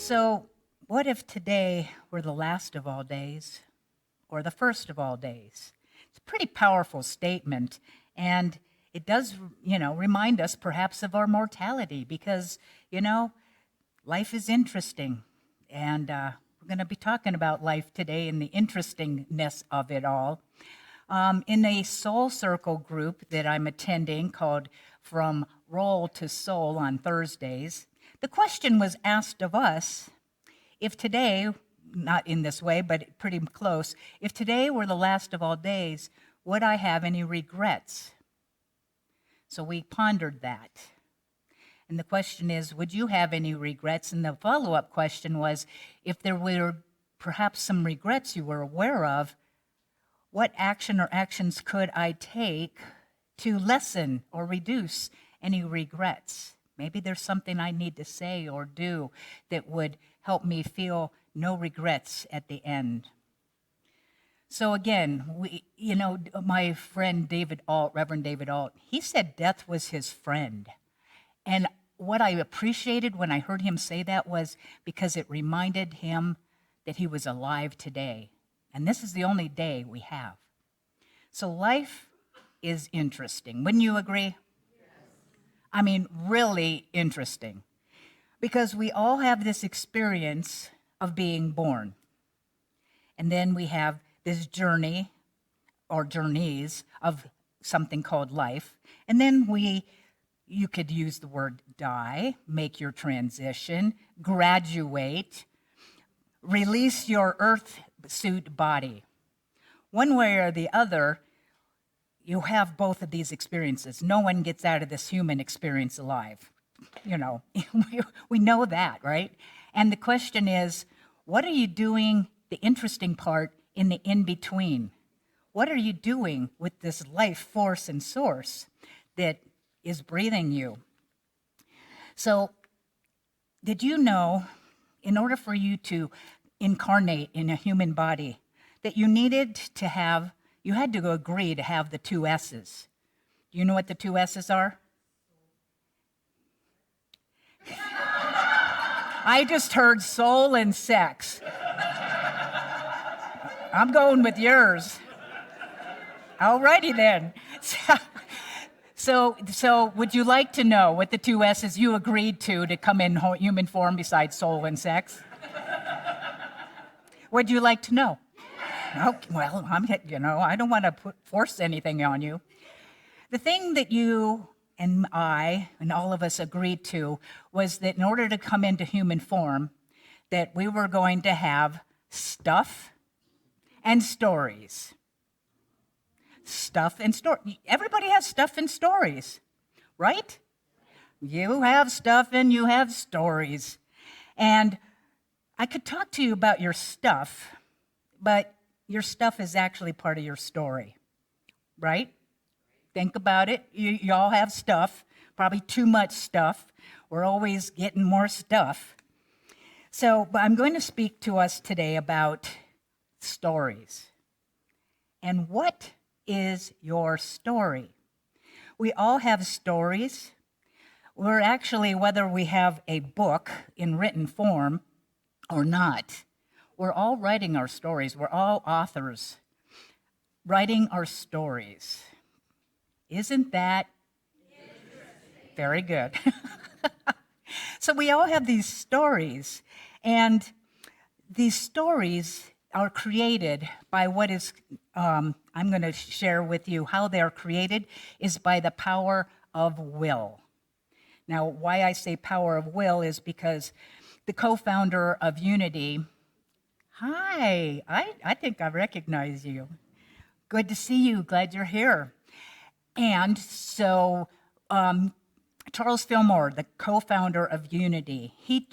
So, what if today were the last of all days or the first of all days? It's a pretty powerful statement, and it does, remind us perhaps of our mortality because, you know, life is interesting. And we're going to be talking about life today and the interestingness of it all. In a Soul Circle group that I'm attending called From Roll to Soul on Thursdays, the question was asked of us, if today, not in this way, but pretty close, if today were the last of all days, would I have any regrets? So we pondered that. And the question is, would you have any regrets? And the follow-up question was, if there were perhaps some regrets you were aware of, what action or actions could I take to lessen or reduce any regrets? Maybe there's something I need to say or do that would help me feel no regrets at the end. So again, my friend David Alt, Reverend David Alt, he said death was his friend. And what I appreciated when I heard him say that was because it reminded him that he was alive today. And this is the only day we have. So life is interesting. Wouldn't you agree? I mean, really interesting. Because we all have this experience of being born. And then we have this journey or journeys of something called life. And then you could use the word die, make your transition, graduate, release your earth suit body. One way or the other, you have both of these experiences. No one gets out of this human experience alive. We know that, right? And the question is, what are you doing, the interesting part, in the in-between? What are you doing with this life force and source that is breathing you? So, did you know, in order for you to incarnate in a human body, that you had to agree to have the two S's? Do you know what the two S's are? I just heard soul and sex. I'm going with yours. Alrighty then. So would you like to know what the two S's you agreed to come in human form besides soul and sex? Would you like to know? Okay, well, I don't want to force anything on you. The thing that you and I and all of us agreed to was that in order to come into human form, that we were going to have stuff and stories. Stuff and story. Everybody has stuff and stories, right? You have stuff and you have stories. And I could talk to you about your stuff, but your stuff is actually part of your story, right? Think about it. You all have stuff, probably too much stuff. We're always getting more stuff. But I'm going to speak to us today about stories. And what is your story? We all have stories. We're actually, whether we have a book in written form or not, we're all writing our stories. We're all authors writing our stories. Isn't that interesting? Very good. So we all have these stories, and these stories are created by what is, I'm going to share with you how they're created, is by the power of will. Now, why I say power of will is because the co-founder of Unity, hi, I think I recognize you. Good to see you, glad you're here. And so Charles Fillmore, the co-founder of Unity, he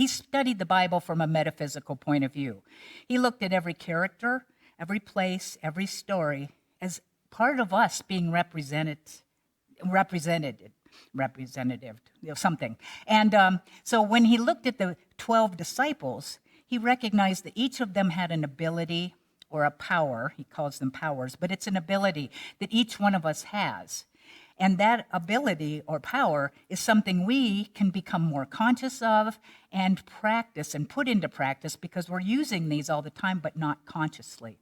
studied the Bible from a metaphysical point of view. He looked at every character, every place, every story as part of us being representative, something. And so when he looked at the 12 disciples, he recognized that each of them had an ability or a power. He calls them powers, but it's an ability that each one of us has. And that ability or power is something we can become more conscious of and practice and put into practice because we're using these all the time, but not consciously.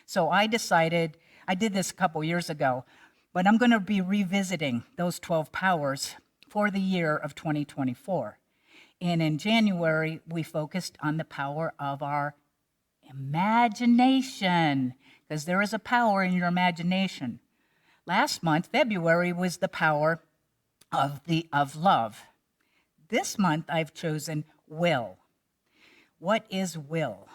So I decided, I did this a couple years ago, but I'm going to be revisiting those 12 powers for the year of 2024. And in January, we focused on the power of our imagination, because there is a power in your imagination. Last month, February, was the power of love. This month, I've chosen will. What is will?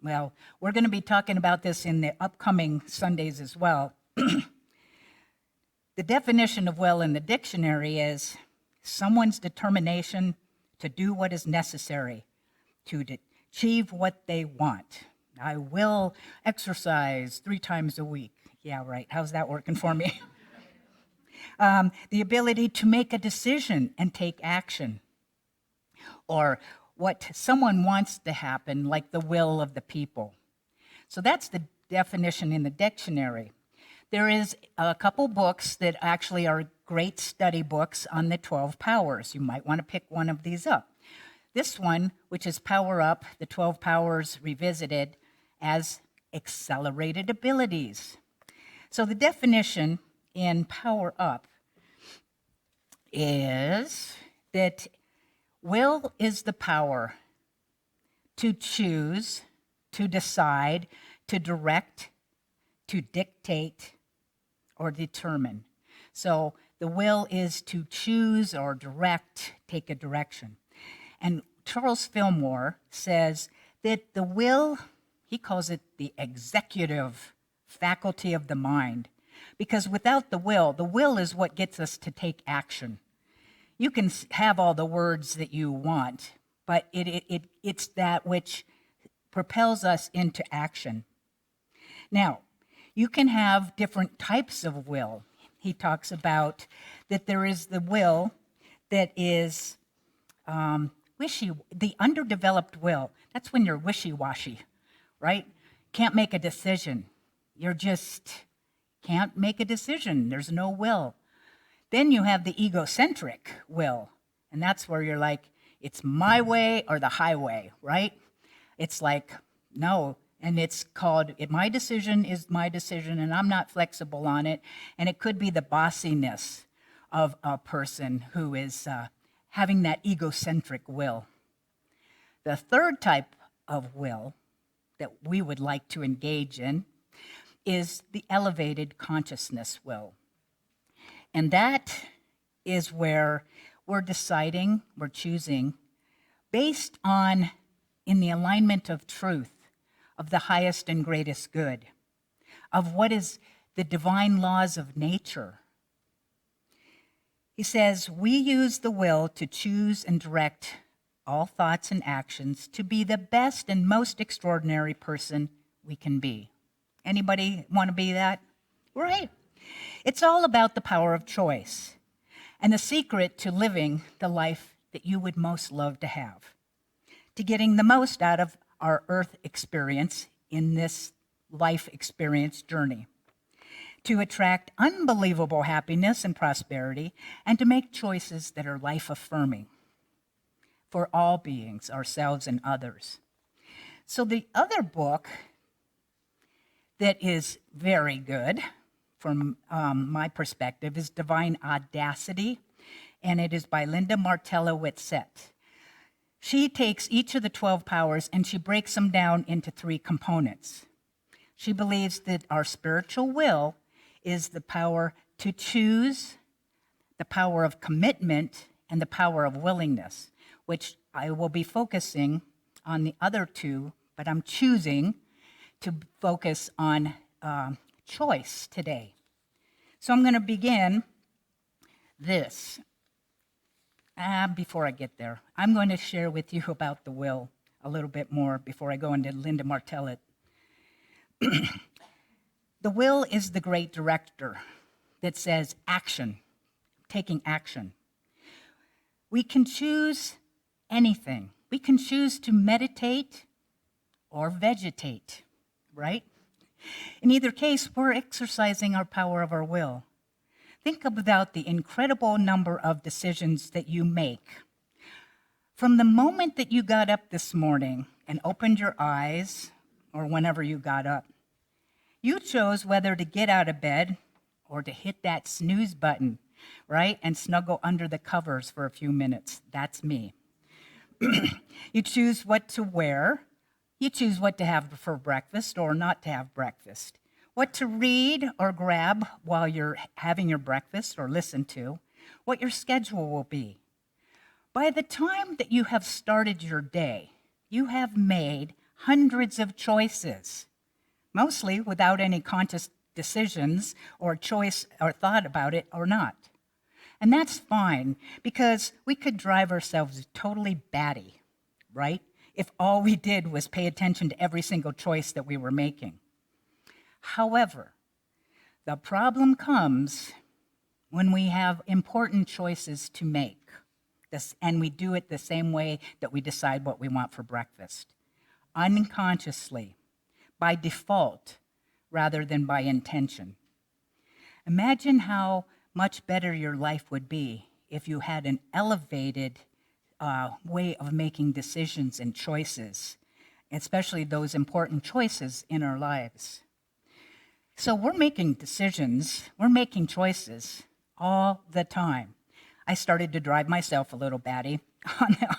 Well, we're going to be talking about this in the upcoming Sundays as well. The definition of will in the dictionary is someone's determination to do what is necessary to achieve what they want. I will exercise 3 times a week. Yeah, right. How's that working for me? The ability to make a decision and take action. Or what someone wants to happen, like the will of the people. So that's the definition in the dictionary. There is a couple books that actually are great study books on the 12 powers. You might want to pick one of these up. This one, which is Power Up, the 12 Powers Revisited, as accelerated abilities. So the definition in Power Up is that will is the power to choose, to decide, to direct, to dictate, or determine. So the will is to choose or direct, take a direction. And Charles Fillmore says that the will, he calls it the executive faculty of the mind, because without the will is what gets us to take action. You can have all the words that you want, but it's that which propels us into action. Now, you can have different types of will. He talks about that there is the will that is the underdeveloped will. That's when you're wishy-washy, right? Can't make a decision. You're just can't make a decision. There's no will. Then you have the egocentric will, and that's where you're like, it's my way or the highway, right? It's like, no, and it's called, my decision is my decision, and I'm not flexible on it. And it could be the bossiness of a person who is having that egocentric will. The third type of will that we would like to engage in is the elevated consciousness will. And that is where we're deciding, we're choosing, based on, in the alignment of truth, of the highest and greatest good, of what is the divine laws of nature. He says, we use the will to choose and direct all thoughts and actions to be the best and most extraordinary person we can be. Anybody want to be that? Right. It's all about the power of choice and the secret to living the life that you would most love to have, to getting the most out of our earth experience in this life experience journey, to attract unbelievable happiness and prosperity, and to make choices that are life-affirming for all beings, ourselves and others. So the other book that is very good from my perspective is Divine Audacity, and it is by Linda Martella Whitsett. She takes each of the 12 powers and she breaks them down into 3 components. She believes that our spiritual will is the power to choose, the power of commitment, and the power of willingness, which I will be focusing on the other 2, but I'm choosing to focus on choice today. So I'm going to begin this. Before I get there, I'm going to share with you about the will a little bit more before I go into Linda Martella. The will is the great director that says action, taking action. We can choose anything. We can choose to meditate or vegetate, right? In either case, we're exercising our power of our will. think about the incredible number of decisions that you make. From the moment that you got up this morning and opened your eyes, or whenever you got up, you chose whether to get out of bed or to hit that snooze button, right? And snuggle under the covers for a few minutes. That's me. You choose what to wear. You choose what to have for breakfast or not to have breakfast. What to read or grab while you're having your breakfast or listen to. What your schedule will be. By the time that you have started your day, you have made hundreds of choices, mostly without any conscious decisions or choice or thought about it or not. And that's fine, because we could drive ourselves totally batty, right? If all we did was pay attention to every single choice that we were making. However, the problem comes when we have important choices to make, and we do it the same way that we decide what we want for breakfast, unconsciously, by default, rather than by intention. Imagine how much better your life would be if you had an elevated way of making decisions and choices, especially those important choices in our lives. So we're making decisions, we're making choices all the time. I started to drive myself a little batty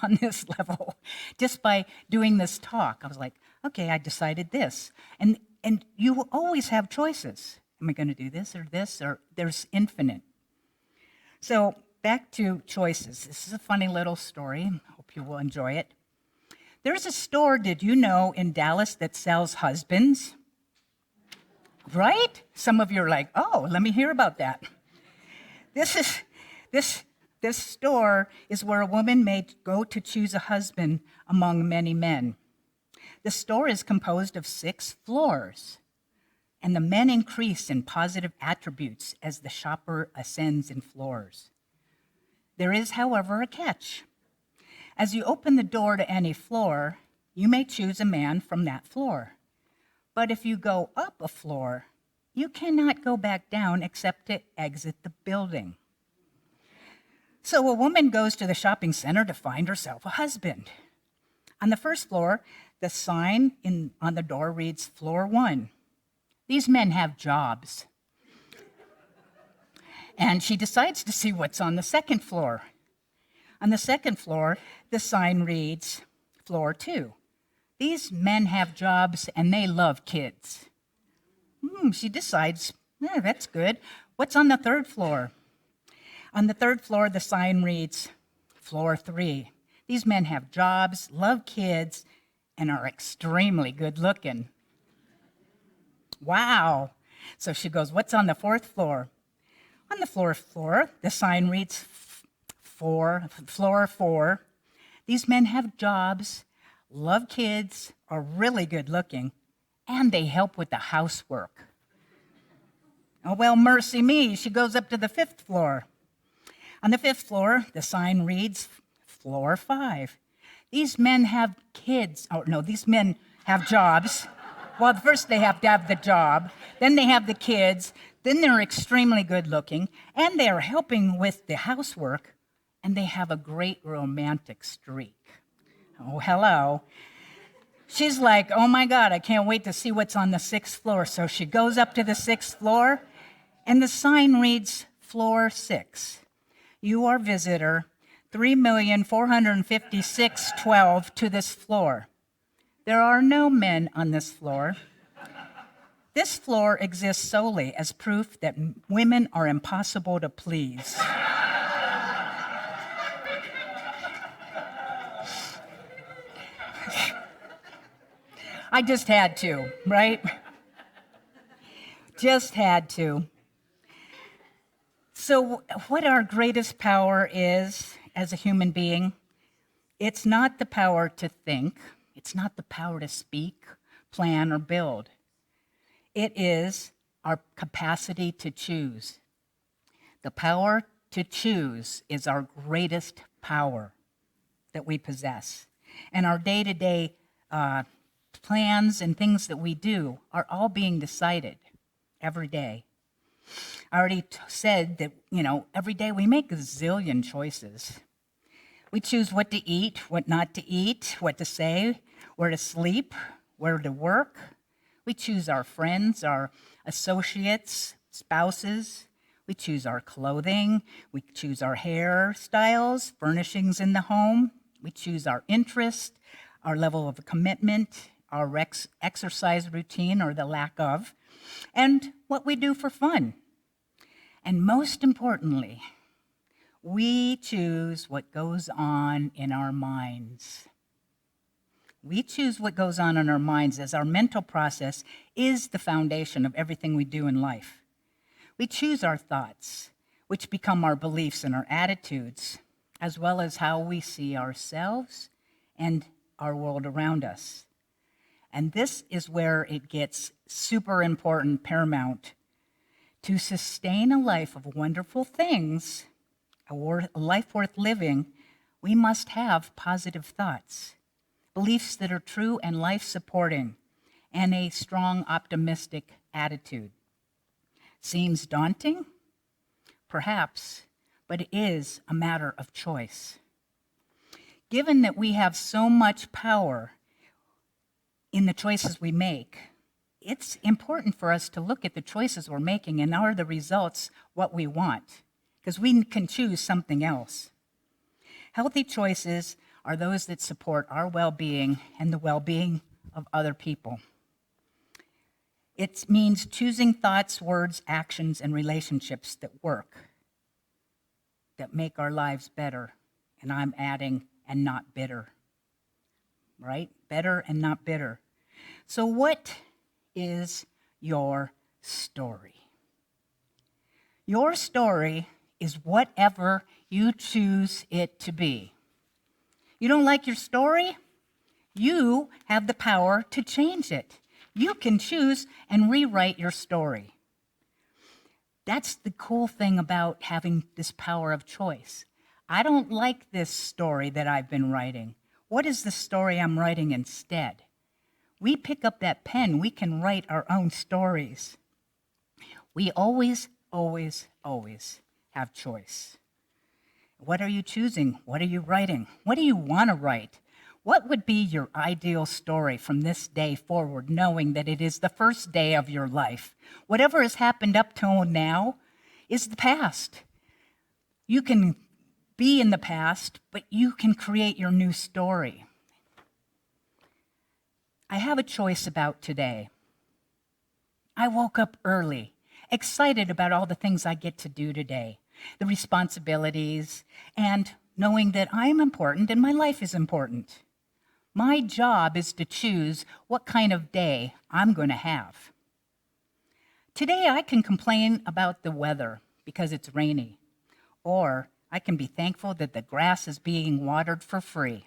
on this level just by doing this talk. I was like, okay, I decided this. And you will always have choices. Am I going to do this? Or there's infinite. So back to choices. This is a funny little story. Hope you will enjoy it. There's a store, did you know, in Dallas that sells husbands? Right? Some of you are like, oh, let me hear about that. This store is where a woman may go to choose a husband among many men. The store is composed of 6 floors, and the men increase in positive attributes as the shopper ascends in floors. There is, however, a catch. As you open the door to any floor, you may choose a man from that floor. But if you go up a floor, you cannot go back down except to exit the building. So a woman goes to the shopping center to find herself a husband. On the first floor, the sign on the door reads, Floor 1. These men have jobs. And she decides to see what's on the second floor. On the second floor, the sign reads, Floor 2. These men have jobs and they love kids. She decides, that's good. What's on the third floor? On the third floor, the sign reads, Floor 3. These men have jobs, love kids, and are extremely good looking. Wow. So she goes, what's on the fourth floor? On the fourth floor, the sign reads, Floor 4. These men have jobs, love kids, are really good looking, and they help with the housework. Oh, well, mercy me. She goes up to the 5th floor. On the 5th floor, the sign reads, Floor 5. These men have kids. Oh, no, these men have jobs. Well, first they have to have the job, then they have the kids, then they're extremely good looking, and they are helping with the housework, and they have a great romantic streak. Oh, hello. She's like, oh my God, I can't wait to see what's on the 6th floor. So she goes up to the 6th floor, and the sign reads, Floor 6. You are visitor 3,456,12 to this floor. There are no men on this floor. This floor exists solely as proof that women are impossible to please. I just had to, right? Just had to. So what our greatest power is as a human being, it's not the power to think, it's not the power to speak, plan, or build. It is our capacity to choose. The power to choose is our greatest power that we possess. And our day-to-day plans and things that we do are all being decided every day. I already said that, every day we make a zillion choices. We choose what to eat, what not to eat, what to say, where to sleep, where to work. We choose our friends, our associates, spouses. We choose our clothing. We choose our hairstyles, furnishings in the home. We choose our interest, our level of commitment, our exercise routine or the lack of, and what we do for fun. And most importantly, we choose what goes on in our minds. We choose what goes on in our minds, as our mental process is the foundation of everything we do in life. We choose our thoughts, which become our beliefs and our attitudes, as well as how we see ourselves and our world around us. And this is where it gets super important, paramount. To sustain a life of wonderful things, a life worth living, we must have positive thoughts, beliefs that are true and life-supporting, and a strong, optimistic attitude. Seems daunting? Perhaps, but it is a matter of choice. Given that we have so much power in the choices we make, it's important for us to look at the choices we're making and are the results what we want, because we can choose something else. Healthy choices are those that support our well-being and the well-being of other people. It means choosing thoughts, words, actions, and relationships that work, that make our lives better. And I'm adding, and not bitter, right? Better and not bitter. So what is your story? Your story is whatever you choose it to be. You don't like your story? You have the power to change it. You can choose and rewrite your story. That's the cool thing about having this power of choice. I don't like this story that I've been writing. What is the story I'm writing instead? We pick up that pen, we can write our own stories. We always, always, always have choice. What are you choosing? What are you writing? What do you want to write? What would be your ideal story from this day forward, knowing that it is the first day of your life? Whatever has happened up till now is the past. You can be in the past, but you can create your new story. I have a choice about today. I woke up early, excited about all the things I get to do today, the responsibilities, and knowing that I am important and my life is important. My job is to choose what kind of day I'm going to have. Today I can complain about the weather because it's rainy, or I can be thankful that the grass is being watered for free.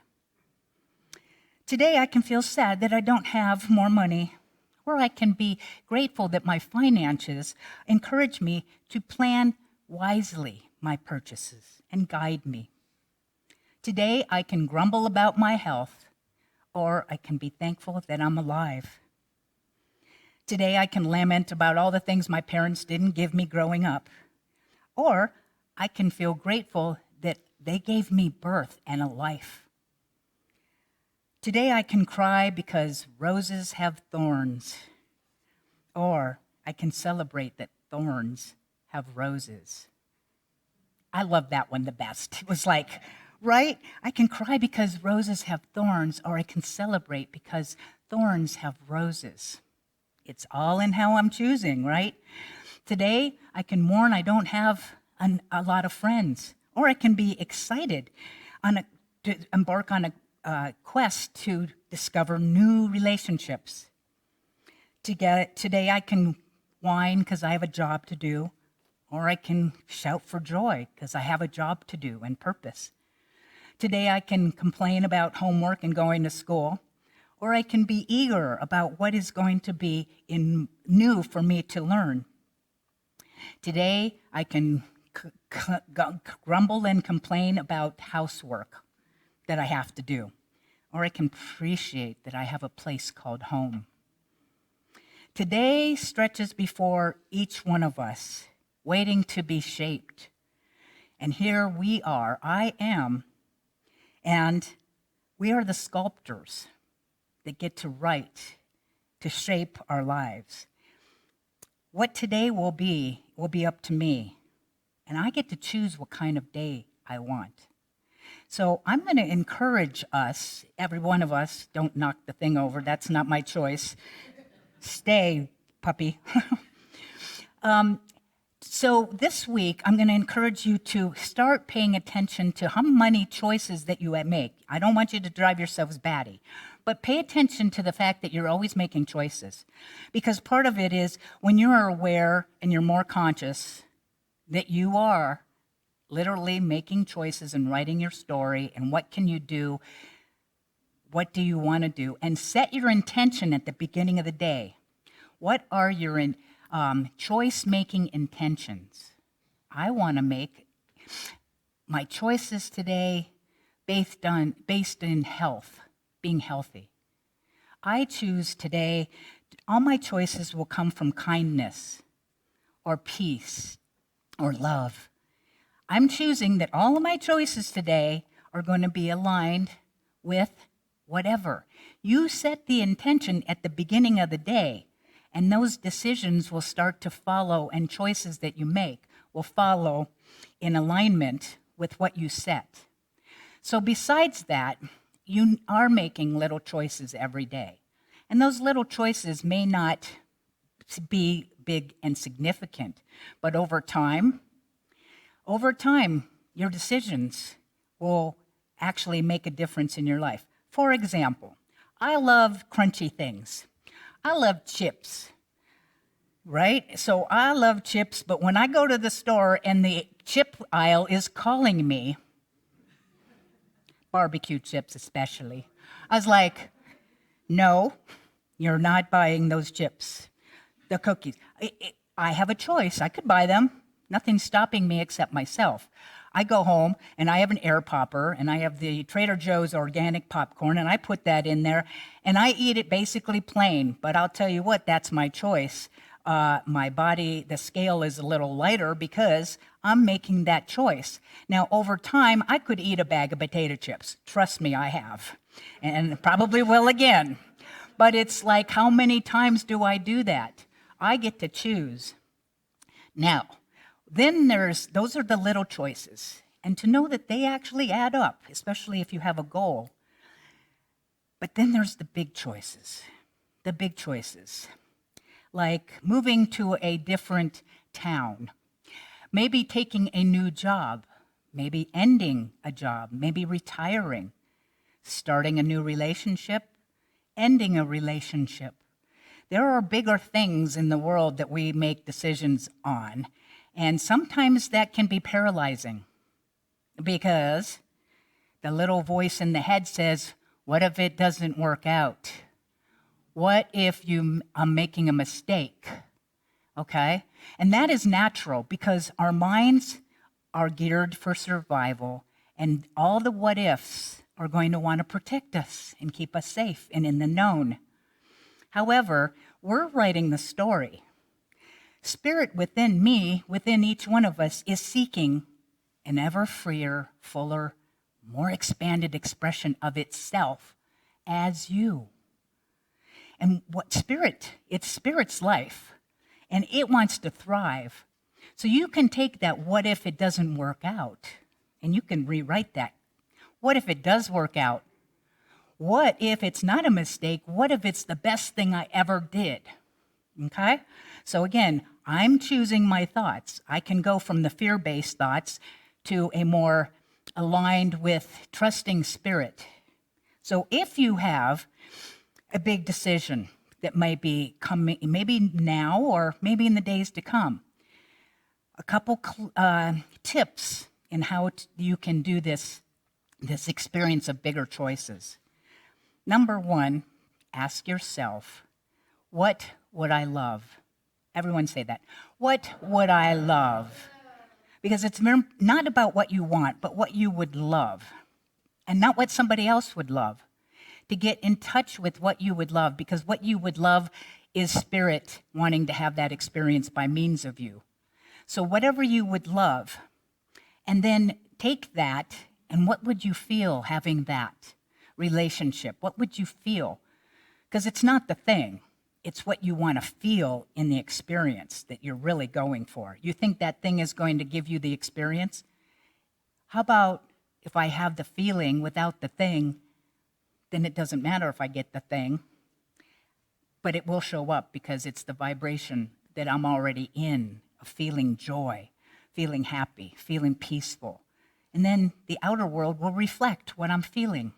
Today I can feel sad that I don't have more money, or I can be grateful that my finances encourage me to plan wisely my purchases and guide me. Today I can grumble about my health, or I can be thankful that I'm alive. Today I can lament about all the things my parents didn't give me growing up, or I can feel grateful that they gave me birth and a life. Today I can cry because roses have thorns, or I can celebrate that thorns have roses. I love that one the best. It was like, right? I can cry because roses have thorns, or I can celebrate because thorns have roses. It's all in how I'm choosing, right? Today I can mourn I don't have a lot of friends, or I can be excited to embark on a quest to discover new relationships. Today I can whine because I have a job to do, or I can shout for joy because I have a job to do and purpose. Today I can complain about homework and going to school, or I can be eager about what is going to be new for me to learn. Today I can grumble and complain about housework that I have to do, or I can appreciate that I have a place called home. Today stretches before each one of us. waiting to be shaped. And here we are, I am, and we are the sculptors that get to write, to shape our lives. What today will be up to me, and I get to choose what kind of day I want. So I'm going to encourage us, every one of us, don't knock the thing over, that's not my choice. Stay, puppy. So this week, I'm going to encourage you to start paying attention to how many choices that you make. I don't want you to drive yourselves batty, but pay attention to the fact that you're always making choices. Because part of it is when you're aware and you're more conscious that you are literally making choices and writing your story and what can you do, what do you want to do, and set your intention at the beginning of the day. What are your choice-making intentions? I want to make my choices today based in health, being healthy. I choose today, all my choices will come from kindness or peace or love. I'm choosing that all of my choices today are going to be aligned with whatever. You set the intention at the beginning of the day, and those decisions will start to follow, and choices that you make will follow in alignment with what you set. So besides that, you are making little choices every day. And those little choices may not be big and significant, but over time, your decisions will actually make a difference in your life. For example, I love crunchy things. I love chips, right? So I love chips, but when I go to the store and the chip aisle is calling me, barbecue chips especially, I was like, no, you're not buying those chips. The cookies. I have a choice. I could buy them. Nothing's stopping me except myself. I go home and I have an air popper and I have the Trader Joe's organic popcorn and I put that in there and I eat it basically plain. But I'll tell you what, that's my choice. My body, the scale is a little lighter because I'm making that choice. Now, over time, I could eat a bag of potato chips. Trust me, I have. And probably will again. But it's like, how many times do I do that? I get to choose. Now, then those are the little choices. And to know that they actually add up, especially if you have a goal. But then there's the big choices. The big choices. Like moving to a different town. Maybe taking a new job. Maybe ending a job. Maybe retiring. Starting a new relationship. Ending a relationship. There are bigger things in the world that we make decisions on. And sometimes that can be paralyzing because the little voice in the head says, what if it doesn't work out? What if I'm making a mistake? Okay? And that is natural because our minds are geared for survival and all the what ifs are going to want to protect us and keep us safe and in the known. However, we're writing the story. Spirit within me, within each one of us, is seeking an ever freer, fuller, more expanded expression of itself as you. And it's Spirit's life, and it wants to thrive. So you can take that what if it doesn't work out, and you can rewrite that. What if it does work out? What if it's not a mistake? What if it's the best thing I ever did? Okay? So again, I'm choosing my thoughts. I can go from the fear-based thoughts to a more aligned with trusting Spirit. So if you have a big decision that might be coming, maybe now or maybe in the days to come, a couple tips in how you can do this experience of bigger choices. Number one, ask yourself, what would I love? Everyone say that. What would I love? Because it's not about what you want, but what you would love, and not what somebody else would love. To get in touch with what you would love, because what you would love is Spirit wanting to have that experience by means of you. So whatever you would love, and then take that, and what would you feel having that relationship? What would you feel? Because it's not the thing. It's what you want to feel in the experience that you're really going for. You think that thing is going to give you the experience? How about if I have the feeling without the thing, then it doesn't matter if I get the thing, but it will show up because it's the vibration that I'm already in, of feeling joy, feeling happy, feeling peaceful. And then the outer world will reflect what I'm feeling.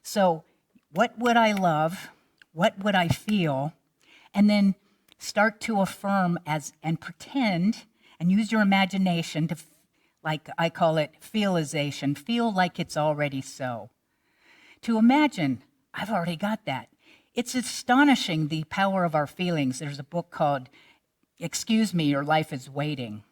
So what would I love? What would I feel? And then start to affirm and pretend and use your imagination to, like I call it, feelization. Feel like it's already so. To imagine, I've already got that. It's astonishing the power of our feelings. There's a book called Excuse Me, Your Life is Waiting.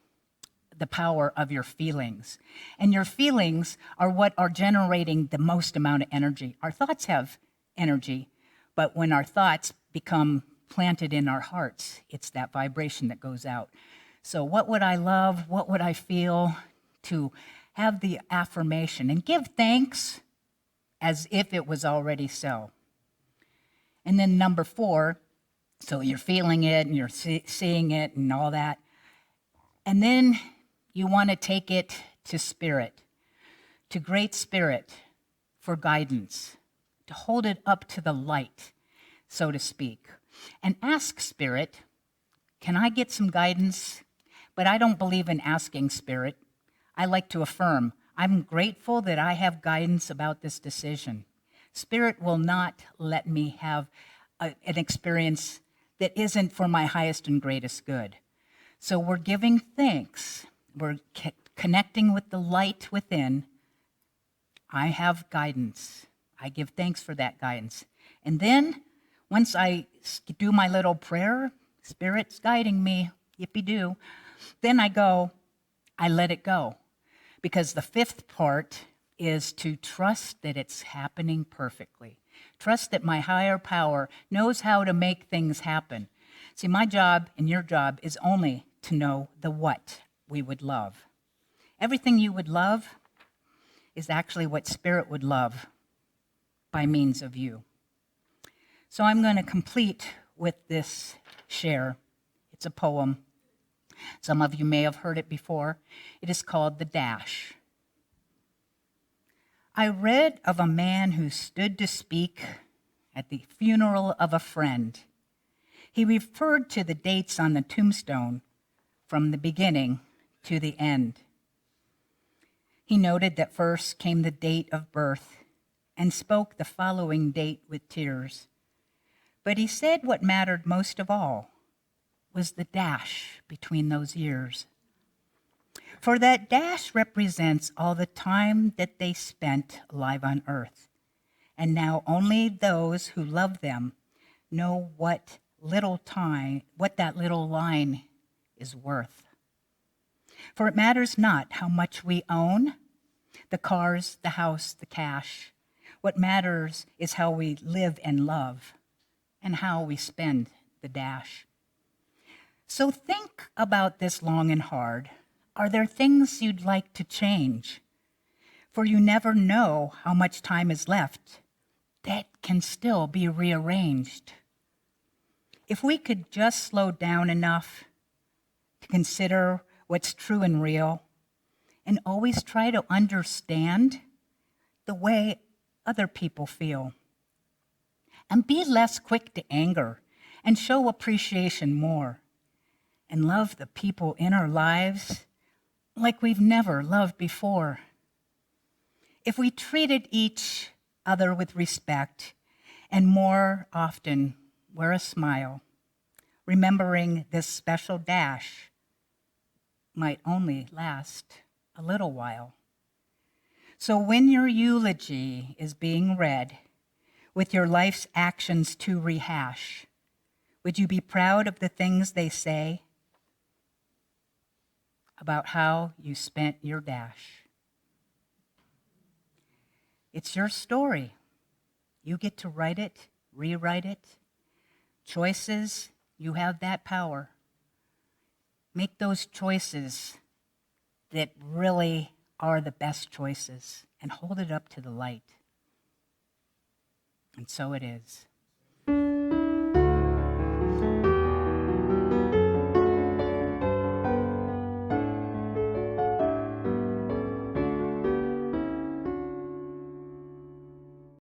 The power of your feelings. And your feelings are what are generating the most amount of energy. Our thoughts have energy, but when our thoughts become planted in our hearts, it's that vibration that goes out. So what would I love? What would I feel? To have the affirmation and give thanks as if it was already so. And then number 4, so you're feeling it and you're seeing it and all that. And then you want to take it to Spirit, to Great Spirit for guidance, to hold it up to the light, so to speak, and ask Spirit, can I get some guidance? But I don't believe in asking Spirit. I like to affirm, I'm grateful that I have guidance about this decision. Spirit will not let me have an experience that isn't for my highest and greatest good. So we're giving thanks. We're connecting with the light within. I have guidance. I give thanks for that guidance. And then, once I do my little prayer, Spirit's guiding me, yippee-doo, then I let it go. Because the 5th part is to trust that it's happening perfectly. Trust that my higher power knows how to make things happen. See, my job and your job is only to know the what we would love. Everything you would love is actually what Spirit would love by means of you. So I'm going to complete with this share. It's a poem. Some of you may have heard it before. It is called The Dash. I read of a man who stood to speak at the funeral of a friend. He referred to the dates on the tombstone from the beginning to the end. He noted that first came the date of birth and spoke the following date with tears. But he said what mattered most of all was the dash between those years. For that dash represents all the time that they spent alive on earth. And now only those who love them know what that little line is worth. For it matters not how much we own, the cars, the house, the cash. What matters is how we live and love and how we spend the dash. So think about this long and hard. Are there things you'd like to change? For you never know how much time is left that can still be rearranged. If we could just slow down enough to consider what's true and real and always try to understand the way other people feel. And be less quick to anger and show appreciation more. And love the people in our lives like we've never loved before. If we treated each other with respect and more often wear a smile, remembering this special dash might only last a little while. So when your eulogy is being read, with your life's actions to rehash, would you be proud of the things they say about how you spent your dash? It's your story. You get to write it, rewrite it. Choices, you have that power. make those choices that really are the best choices and hold it up to the light. And so it is.